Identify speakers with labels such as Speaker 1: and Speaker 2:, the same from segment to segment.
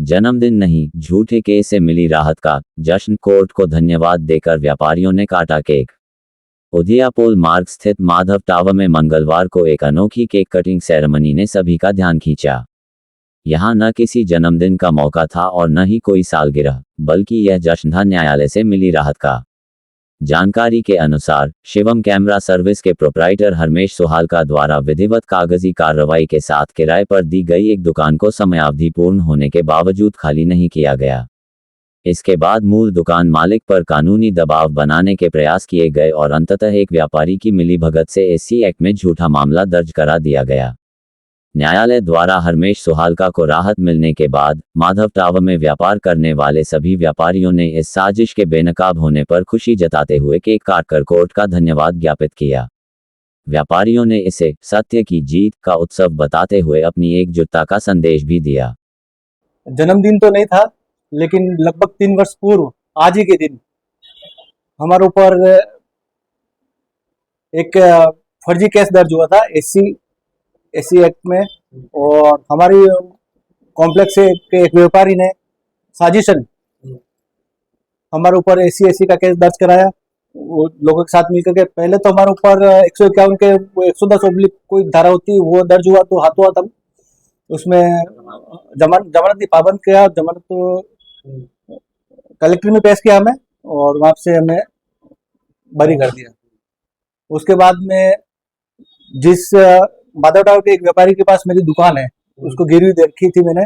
Speaker 1: जन्मदिन नहीं, झूठे केस से मिली राहत का जश्न, कोर्ट को धन्यवाद देकर व्यापारियों ने काटा केक। उदियापोल मार्ग स्थित माधव टावर में मंगलवार को एक अनोखी केक कटिंग सेरेमनी ने सभी का ध्यान खींचा। यहां न किसी जन्मदिन का मौका था और न ही कोई सालगिरह, बल्कि यह जश्न था न्यायालय से मिली राहत का। जानकारी के अनुसार शिवम कैमरा सर्विस के प्रोप्राइटर हरमेश सुहालका द्वारा विधिवत कागजी कार्रवाई के साथ किराए पर दी गई एक दुकान को समयावधि पूर्ण होने के बावजूद खाली नहीं किया गया। इसके बाद मूल दुकान मालिक पर कानूनी दबाव बनाने के प्रयास किए गए और अंततः एक व्यापारी की मिलीभगत से एससी एक्ट में झूठा मामला दर्ज करा दिया गया। न्यायालय द्वारा हरमेश सुहालका को राहत मिलने के बाद माधव टावर में व्यापार करने वाले सभी व्यापारियों ने इस साजिश के बेनकाब होने पर खुशी जताते हुए केक काटकर कोर्ट का धन्यवाद ज्ञापित किया। व्यापारियों ने इसे सत्य की जीत का उत्सव बताते हुए अपनी एकजुटता का संदेश भी दिया।
Speaker 2: जन्मदिन तो नहीं था, लेकिन लगभग 3 वर्ष पूर्व आज ही के दिन हमारे ऊपर एक फर्जी केस दर्ज हुआ था एससी एक्ट में, और हमारी कॉम्प्लेक्स से एक व्यापारी ने साजिशन हमारे ऊपर एससी का केस दर्ज कराया। वो लोगों के साथ मिलकर के पहले तो हमारे ऊपर 151 के 110 कोई धारा होती है वो दर्ज हुआ, तो हाथों हाथ हम उसमें जमानत पाबंद किया। जमानत तो कलेक्टर में पेश किया हमें और वहां से हमें बरी कर दिया। उसके बाद में जिस माधव टावर के एक व्यापारी के पास मेरी दुकान है, उसको गिरवी देखी थी मैंने,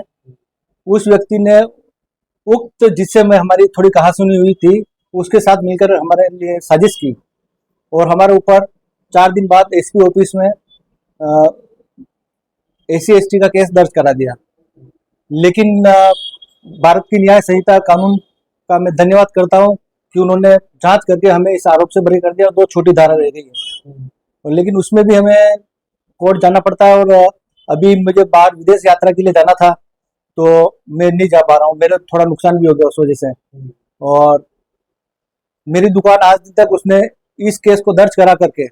Speaker 2: उस व्यक्ति ने उक्त जिससे मैं हमारी थोड़ी कहासुनी हुई थी उसके साथ मिलकर हमारे लिए साजिश की और हमारे ऊपर 4 दिन बाद एसपी ऑफिस में एससी एसटी का केस दर्ज करा दिया। लेकिन भारत की न्याय संहिता कानून का मैं धन्यवाद करता हूं कि उन्होंने जांच करके हमें इस आरोप से बरी कर दिया और 2 छोटी धारा रह गई है। लेकिन उसमें भी हमें कोर्ट जाना पड़ता है और अभी मुझे बाहर विदेश यात्रा के लिए जाना था तो मैं नहीं जा पा रहा हूँ। मेरा थोड़ा नुकसान भी हो गया उस वजह से। और मेरी दुकान आज दिन तक उसने इस केस को दर्ज करा करके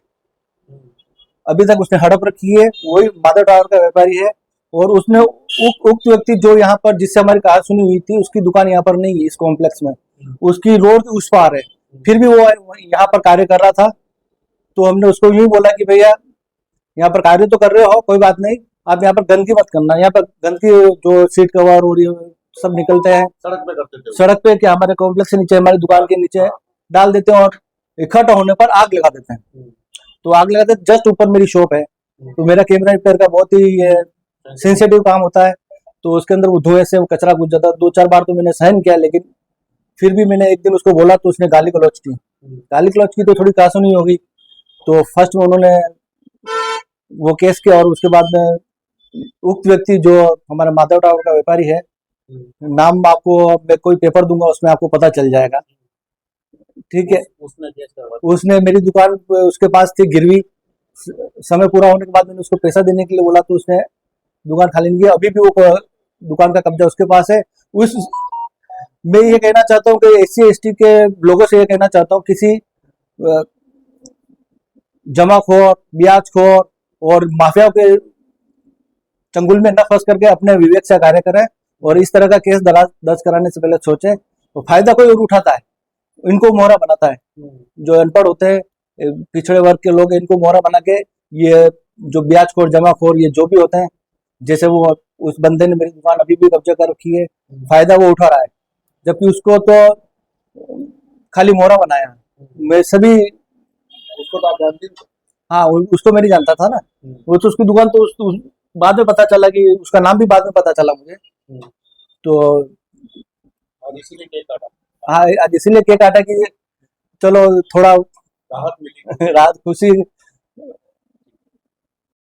Speaker 2: अभी तक उसने हड़प रखी है। वही माधव टावर का व्यापारी है और उसने उक्त व्यक्ति जो यहाँ पर जिससे हमारी कहासुनी हुई थी उसकी दुकान यहाँ पर नहीं है इस कॉम्प्लेक्स में, उसकी रोड उस पार है, फिर भी वो यहाँ पर कार्य कर रहा था। तो हमने उसको यूं बोला कि भैया यहाँ पर कार्य तो कर रहे हो, कोई बात नहीं, आप यहाँ पर गंदगी मत करना। यहाँ पर गंदगी जो सीट कवर और ये सब निकलते हैं सड़क पे क्या हमारे कॉम्प्लेक्स के नीचे, हमारी दुकान के नीचे डाल देते हैं और इकट्ठा होने पर आग लगा देते हैं। तो आग लगाते जस्ट ऊपर मेरी शॉप है, तो मेरा कैमरा रिपेयर का बहुत ही सेंसिटिव काम होता है, तो उसके अंदर वो धुएं से वो कचरा घुस जाता। 2-4 बार तो मैंने सहन किया, लेकिन फिर भी मैंने एक दिन उसको बोला तो उसने गाली गलौज की तो थोड़ी कहासुनी होगी। तो फर्स्ट में उन्होंने वो केस किया और उसके बाद में उक्त व्यक्ति जो हमारा माधव टावर का व्यापारी है, नाम आपको मैं कोई पेपर दूंगा उसमें आपको पता चल जाएगा, ठीक है। उसने मेरी दुकान उसके पास थी गिरवी, समय पूरा होने के बाद मैंने उसको पैसा देने के लिए बोला तो उसने दुकान खाली नहीं किया। अभी भी वो दुकान का कब्जा उसके पास है। मैं ये कहना चाहता हूँ कि एससी एसटी के लोगों से ये कहना चाहता हूँ, किसी जमाखोर, ब्याजखोर और माफियाओं के चंगुल में न फंस करके अपने विवेक से कार्य करें और इस तरह का केस दर्ज कराने से पहले सोचें। तो फायदा कोई और उठाता है, इनको मोहरा बनाता है। जो अनपढ़ होते हैं, पिछड़े वर्ग के लोग, इनको मोहरा बना के ये जो ब्याजखोर, जमाखोर, ये जो भी होते हैं, जैसे वो उस बंदे ने मेरी दुकान अभी भी कब्जा कर रखी है, फायदा वो उठा रहा है, जबकि उसको तो खाली मोहरा बनाया। मैं सभी उसको तो आप जानते हैं? हाँ, उसको मैं नहीं जानता था ना, वो तो उसकी दुकान तो बाद में पता चला कि उसका नाम भी बाद में पता चला मुझे। तो इसीलिए केक काटा। हाँ, इसीलिए केक काटा कि चलो थोड़ा राहत मिली राहत खुशी